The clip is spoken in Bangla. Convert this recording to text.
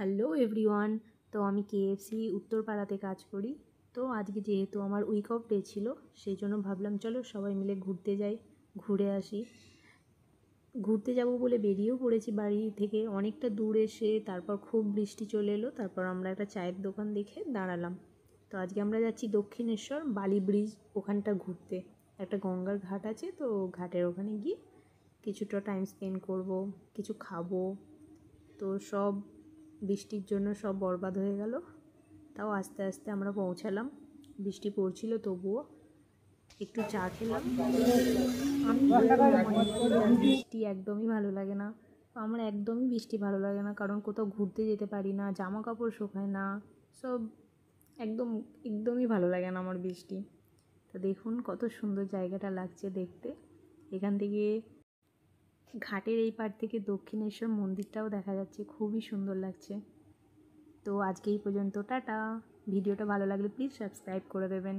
Hello everyone. তো আমি কেএফসি উত্তরপাড়াতে কাজ করি। তো আজকে যেহেতু আমার উইক অফ ডে ছিল, সেই জন্য ভাবলাম চলো সবাই মিলে ঘুরতে যাই, ঘুরে আসি। ঘুরতে যাব বলে বেরিয়েও পড়েছি বাড়ি থেকে। অনেকটা দূর এসে তারপর খুব বৃষ্টি চলে এলো, তারপর আমরা একটা চায়ের দোকান দেখে দাঁড়ালাম। তো আজকে আমরা যাচ্ছি দক্ষিণেশ্বর বালি ব্রিজ, ওখানটা ঘুরতে। একটা গঙ্গার ঘাট আছে, তো ঘাটের ওখানে গিয়ে কিছুটা টাইম স্পেন্ড করব, কিছু খাবো। তো সব বৃষ্টির জন্য সব বরবাদ হয়ে গেল। তাও আস্তে আস্তে আমরা পৌঁছালাম। বৃষ্টি পড়ছিল তবুও একটু চা খেলাম। আমি বৃষ্টি একদমই ভালো লাগে না। আমার একদমই বৃষ্টি ভালো লাগে না, কারণ কোথাও ঘুরতে যেতে পারি না, জামা কাপড় শুকায় না, সব একদমই ভালো লাগে না আমার বৃষ্টি। তো দেখুন কত সুন্দর জায়গাটা লাগছে দেখতে। এখান থেকে ঘাটের এই পার থেকে দক্ষিণেশ্বর মন্দিরটাও দেখা যাচ্ছে, খুবই সুন্দর লাগছে। তো আজকে এই পর্যন্ত, টাটা। ভিডিওটা ভালো লাগলে প্লিজ সাবস্ক্রাইব করে দেবেন।